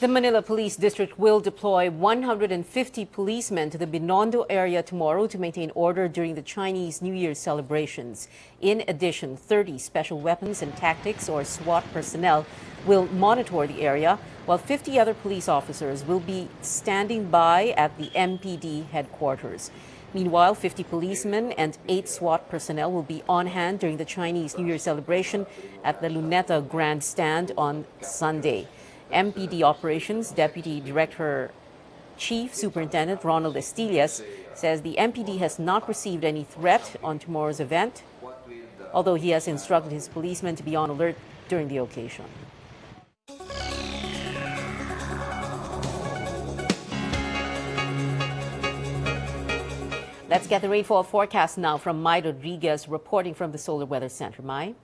The Manila Police District will deploy 150 policemen to the Binondo area tomorrow to maintain order during the Chinese New Year celebrations. In addition, 30 Special Weapons and Tactics or SWAT personnel will monitor the area, while 50 other police officers will be standing by at the MPD headquarters. Meanwhile, 50 policemen and 8 SWAT personnel will be on hand during the Chinese New Year celebration at the Luneta Grandstand on Sunday. MPD Operations Deputy Director Chief Superintendent Ronald Estillas says the MPD has not received any threat on tomorrow's event, although he has instructed his policemen to be on alert during the occasion. Let's get the rainfall forecast now from Mai Rodriguez reporting from the Solar Weather Center. Mai?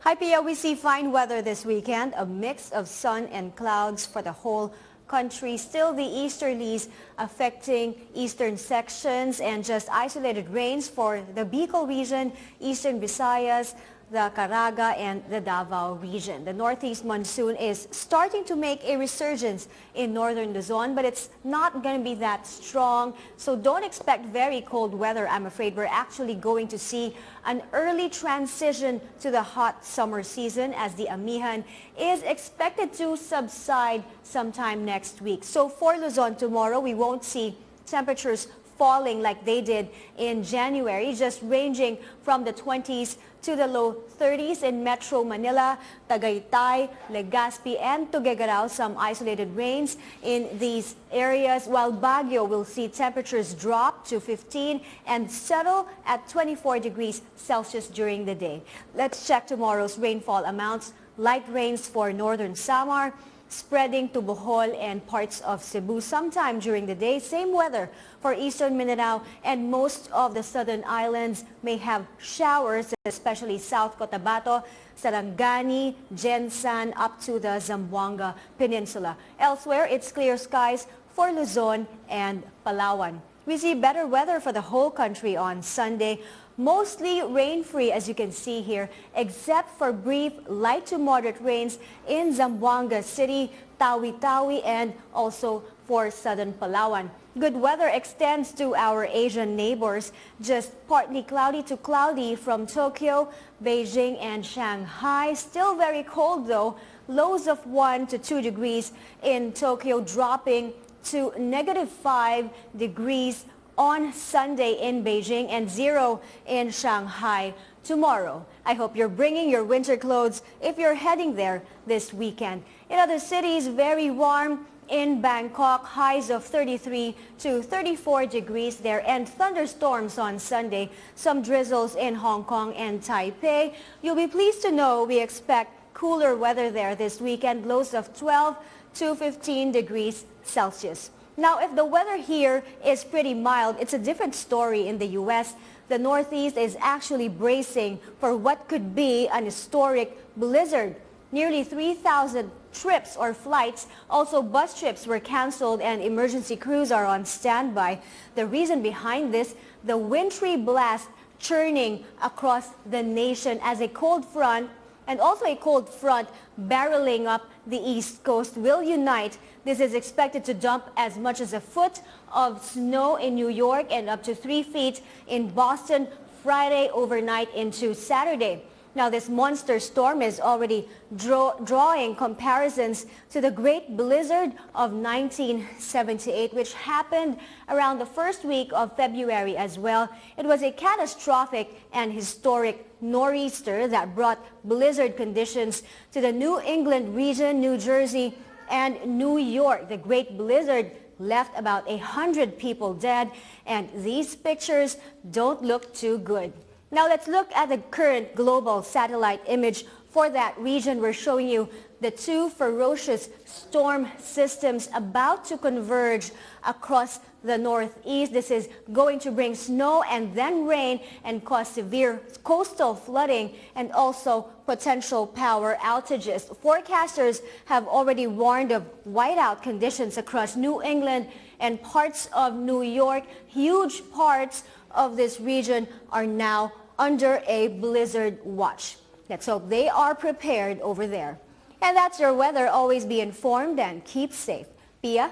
Hi, Pia. We see fine weather this weekend, a mix of sun and clouds for the whole country. Still the easterlies affecting eastern sections and just isolated rains for the Bicol region, eastern Visayas, the Caraga and the Davao region. The northeast monsoon is starting to make a resurgence in northern Luzon, but it's not going to be that strong. So don't expect very cold weather, I'm afraid. We're actually going to see an early transition to the hot summer season as the amihan is expected to subside sometime next week. So for Luzon tomorrow, we won't see temperatures falling like they did in January, just ranging from the 20s to the low 30s in Metro Manila, Tagaytay, Legazpi, and Tuguegarao. Some isolated rains in these areas, while Baguio will see temperatures drop to 15 and settle at 24 degrees Celsius during the day. Let's check tomorrow's rainfall amounts. Light rains for northern Samar, spreading to Bohol and parts of Cebu sometime during the day. Same weather for eastern Mindanao, and most of the southern islands may have showers, especially South Cotabato, Sarangani, Jensan, up to the Zamboanga Peninsula. Elsewhere, it's clear skies for Luzon and Palawan. We see better weather for the whole country on Sunday. Mostly rain-free, as you can see here, except for brief light to moderate rains in Zamboanga City, Tawi-Tawi, and also for southern Palawan. Good weather extends to our Asian neighbors, just partly cloudy to cloudy from Tokyo, Beijing, and Shanghai. Still very cold though, lows of 1 to 2 degrees in Tokyo, dropping to -5 degrees on Sunday in Beijing and 0 in Shanghai tomorrow. I hope you're bringing your winter clothes if you're heading there this weekend. In other cities, very warm in Bangkok, highs of 33 to 34 degrees there, and thunderstorms on Sunday. Some drizzles in Hong Kong and Taipei. You'll be pleased to know we expect cooler weather there this weekend, lows of 12 to 15 degrees Celsius. Now, if the weather here is pretty mild, it's a different story in the U.S. The Northeast is actually bracing for what could be an historic blizzard. Nearly 3,000 trips or flights, also bus trips, were canceled and emergency crews are on standby. The reason behind this, the wintry blast churning across the nation as a cold front and also a cold front barreling up the East Coast will unite. This is expected to dump as much as a foot of snow in New York and up to 3 feet in Boston Friday overnight into Saturday. Now, this monster storm is already drawing comparisons to the Great Blizzard of 1978, which happened around the first week of February as well. It was a catastrophic and historic nor'easter that brought blizzard conditions to the New England region, New Jersey, and New York. The Great Blizzard left about 100 people dead, and these pictures don't look too good. Now let's look at the current global satellite image for that region. We're showing you the two ferocious storm systems about to converge across the northeast. This is going to bring snow and then rain and cause severe coastal flooding and also potential power outages. Forecasters have already warned of whiteout conditions across New England and parts of New York. Huge parts of this region are now under a blizzard watch. Let's hope they are prepared over there. And that's your weather. Always be informed and keep safe. Pia?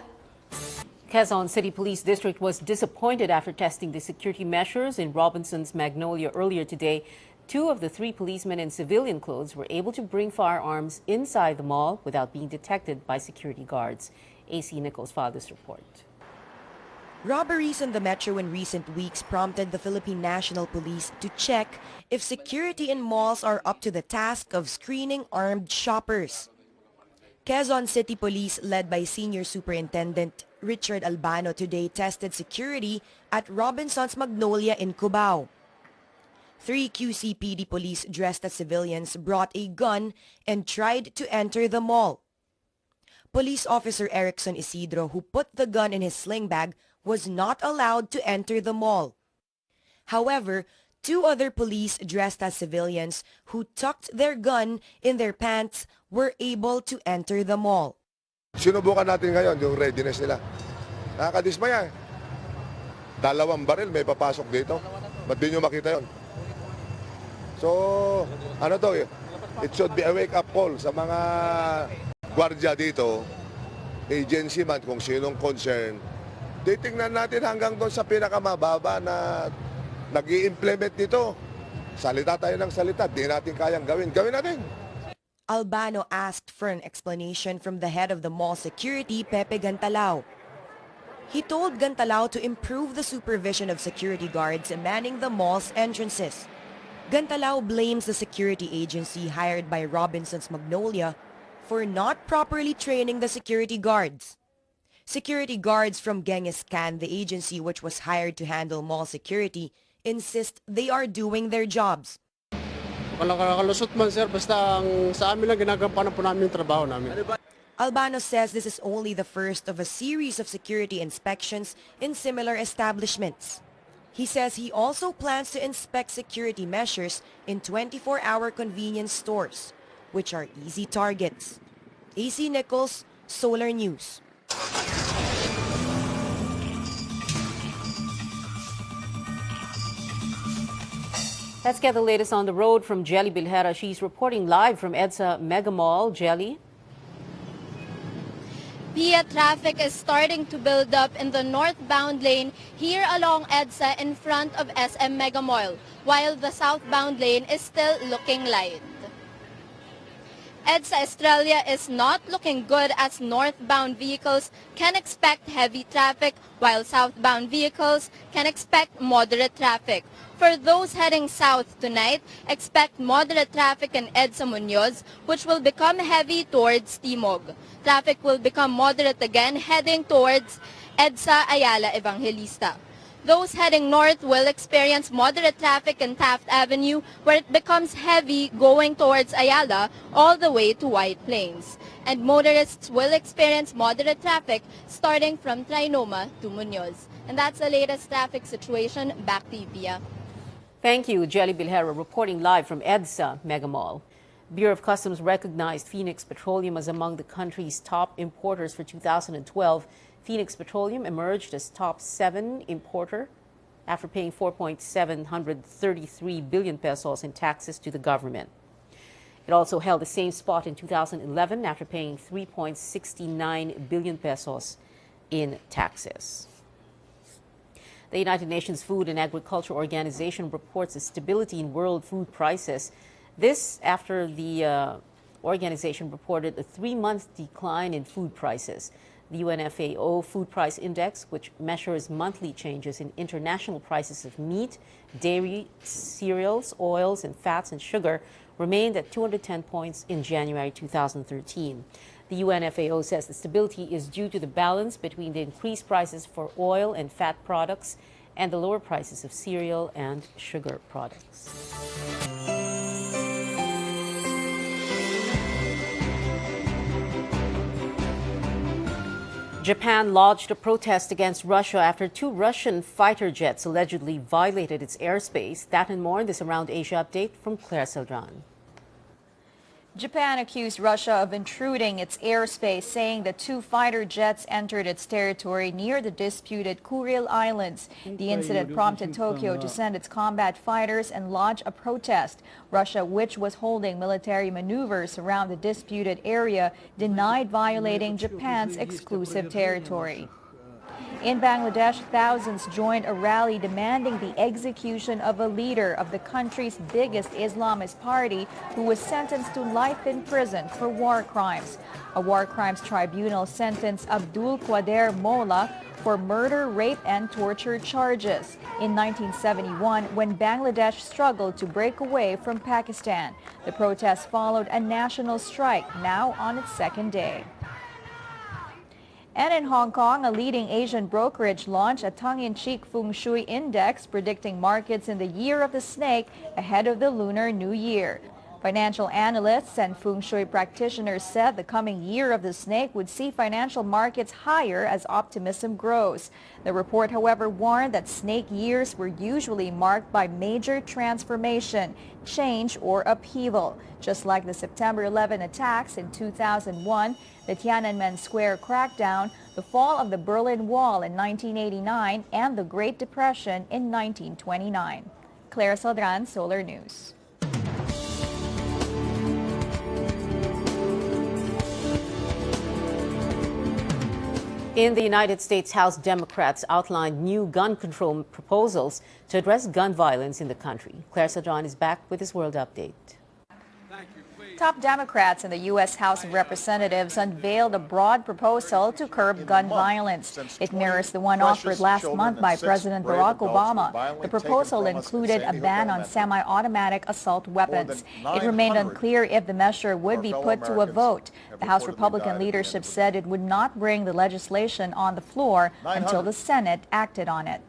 Quezon City Police District was disappointed after testing the security measures in Robinson's Magnolia earlier today. 2 of the 3 policemen in civilian clothes were able to bring firearms inside the mall without being detected by security guards. AC Nichols filed this report. Robberies in the metro in recent weeks prompted the Philippine National Police to check if security in malls are up to the task of screening armed shoppers. Quezon City Police, led by Senior Superintendent Richard Albano, today tested security at Robinson's Magnolia in Cubao. 3 QCPD police dressed as civilians brought a gun and tried to enter the mall. Police Officer Erickson Isidro, who put the gun in his sling bag, was not allowed to enter the mall. However, 2 other police dressed as civilians who tucked their gun in their pants were able to enter the mall. Sinubukan natin ngayon yung readiness nila. Nakakadismaya. 2 baril may papasok dito. Ba't di nyo makita yon? So, ano to? It should be a wake-up call sa mga gwardiya dito, agency man, kung sinong concern. Titingnan natin hanggang doon sa pinakamababa na nag-i-implement nito. Salita tayo ng salita, di natin kayang gawin. Gawin natin. Albano asked for an explanation from the head of the mall security, Pepe Gantalao. He told Gantalao to improve the supervision of security guards manning the mall's entrances. Gantalao blames the security agency hired by Robinson's Magnolia for not properly training the security guards. Security guards from Gengiscan, the agency which was hired to handle mall security, insist they are doing their jobs. Walang kakalusot man, sir, basta ang sa amin lang ginagampanan po namin yung trabaho namin. Albano says this is only the first of a series of security inspections in similar establishments. He says he also plans to inspect security measures in 24-hour convenience stores, which are easy targets. AC Nichols, Solar News. Let's get the latest on the road from Jelly Bilhera. She's reporting live from EDSA Mega Mall. Jelly? Pia, traffic is starting to build up in the northbound lane here along EDSA in front of SM Mega Mall, while the southbound lane is still looking light. EDSA Estrella is not looking good as northbound vehicles can expect heavy traffic while southbound vehicles can expect moderate traffic. For those heading south tonight, expect moderate traffic in EDSA Muñoz, which will become heavy towards Timog. Traffic will become moderate again heading towards EDSA Ayala Evangelista. Those heading north will experience moderate traffic in Taft Avenue, where it becomes heavy going towards Ayala all the way to White Plains. And motorists will experience moderate traffic starting from Trinoma to Muñoz. And that's the latest traffic situation. Back to you, Pia. Thank you, Jelly Bilhera, reporting live from EDSA Mega Mall. Bureau of Customs recognized Phoenix Petroleum as among the country's top importers for 2012. Phoenix Petroleum emerged as top 7 importer after paying 4.733 billion pesos in taxes to the government. It also held the same spot in 2011 after paying 3.69 billion pesos in taxes. The United Nations Food and Agriculture Organization reports a stability in world food prices. This after the organization reported a 3-month decline in food prices. The UNFAO Food Price Index, which measures monthly changes in international prices of meat, dairy, cereals, oils, and fats and sugar, remained at 210 points in January 2013. The UNFAO says the stability is due to the balance between the increased prices for oil and fat products and the lower prices of cereal and sugar products. Japan lodged a protest against Russia after 2 Russian fighter jets allegedly violated its airspace. That and more in this Around Asia update from Claire Saldran. Japan accused Russia of intruding its airspace, saying that 2 fighter jets entered its territory near the disputed Kuril Islands. The incident prompted Tokyo to send its combat fighters and lodge a protest. Russia, which was holding military maneuvers around the disputed area, denied violating Japan's exclusive territory. In Bangladesh, thousands joined a rally demanding the execution of a leader of the country's biggest Islamist party who was sentenced to life in prison for war crimes. A war crimes tribunal sentenced Abdul Qadir Molla for murder, rape, and torture charges in 1971 when Bangladesh struggled to break away from Pakistan. The protest followed a national strike, now on its second day. And in Hong Kong, a leading Asian brokerage launched a tongue-in-cheek feng shui index predicting markets in the year of the snake ahead of the Lunar New Year. Financial analysts and feng shui practitioners said the coming year of the snake would see financial markets higher as optimism grows. The report, however, warned that snake years were usually marked by major transformation, change, or upheaval. Just like the September 11 attacks in 2001, the Tiananmen Square crackdown, the fall of the Berlin Wall in 1989, and the Great Depression in 1929. Claire Saldran, Solar News. In the United States House, Democrats outlined new gun control proposals to address gun violence in the country. Claire Sadran is back with this World Update. Top Democrats in the U.S. House of Representatives unveiled a broad proposal to curb gun violence. It mirrors the one offered last month by President Barack Obama. The proposal included a ban on semi-automatic assault weapons. It remained unclear if the measure would be put to a vote. The House Republican leadership said it would not bring the legislation on the floor until the Senate acted on it.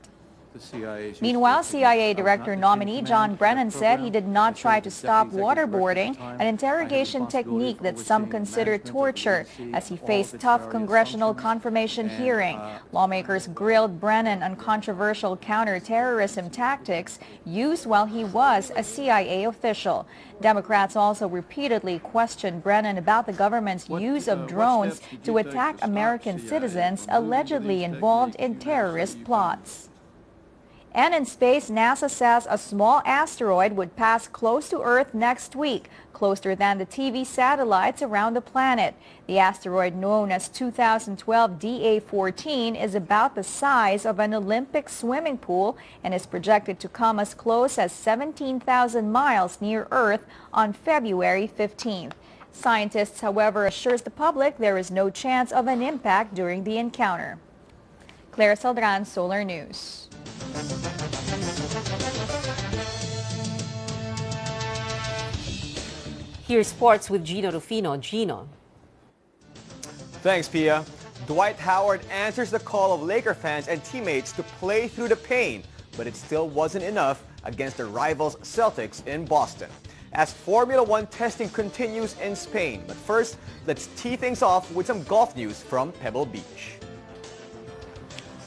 Meanwhile, CIA Director nominee John Brennan said he did not try to stop waterboarding, an interrogation technique that some consider torture, as he faced tough congressional confirmation hearing. Lawmakers grilled Brennan on controversial counter-terrorism tactics used while he was a CIA official. Democrats also repeatedly questioned Brennan about the government's use of drones to attack American citizens allegedly involved in terrorist plots. And in space, NASA says a small asteroid would pass close to Earth next week, closer than the TV satellites around the planet. The asteroid, known as 2012 DA14, is about the size of an Olympic swimming pool and is projected to come as close as 17,000 miles near Earth on February 15th. Scientists, however, assures the public there is no chance of an impact during the encounter. Claire Saldran, Solar News. Here's sports with Gino Rufino. Gino. Thanks, Pia. Dwight Howard answers the call of Laker fans and teammates to play through the pain, but it still wasn't enough against the rivals Celtics in Boston. As Formula One testing continues in Spain. But first, let's tee things off with some golf news from Pebble Beach.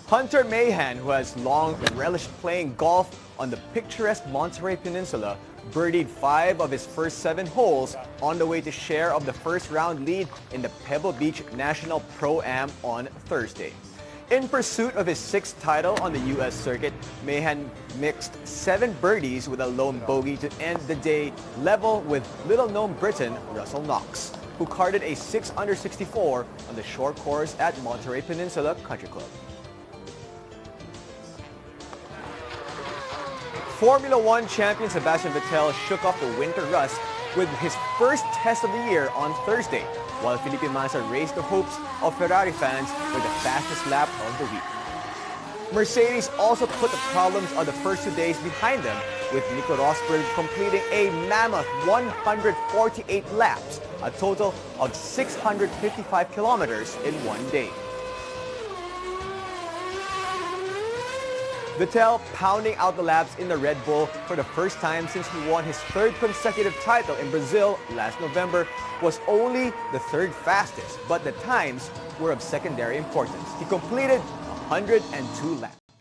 Hunter Mahan, who has long relished playing golf on the picturesque Monterey Peninsula, birdied 5 of his first 7 holes on the way to share of the first round lead in the Pebble Beach National Pro-Am on Thursday. In pursuit of his 6th title on the U.S. circuit, Mahan mixed 7 birdies with a lone bogey to end the day level with little-known Briton Russell Knox, who carded a 6 under 64 on the short course at Monterey Peninsula Country Club. Formula One champion Sebastian Vettel shook off the winter rust with his first test of the year on Thursday, while Felipe Massa raised the hopes of Ferrari fans with the fastest lap of the week. Mercedes also put the problems of the first 2 days behind them, with Nico Rosberg completing a mammoth 148 laps, a total of 655 kilometers in one day. Vettel pounding out the laps in the Red Bull for the first time since he won his 3rd consecutive title in Brazil last November was only the 3rd fastest, but the times were of secondary importance. He completed 102 laps.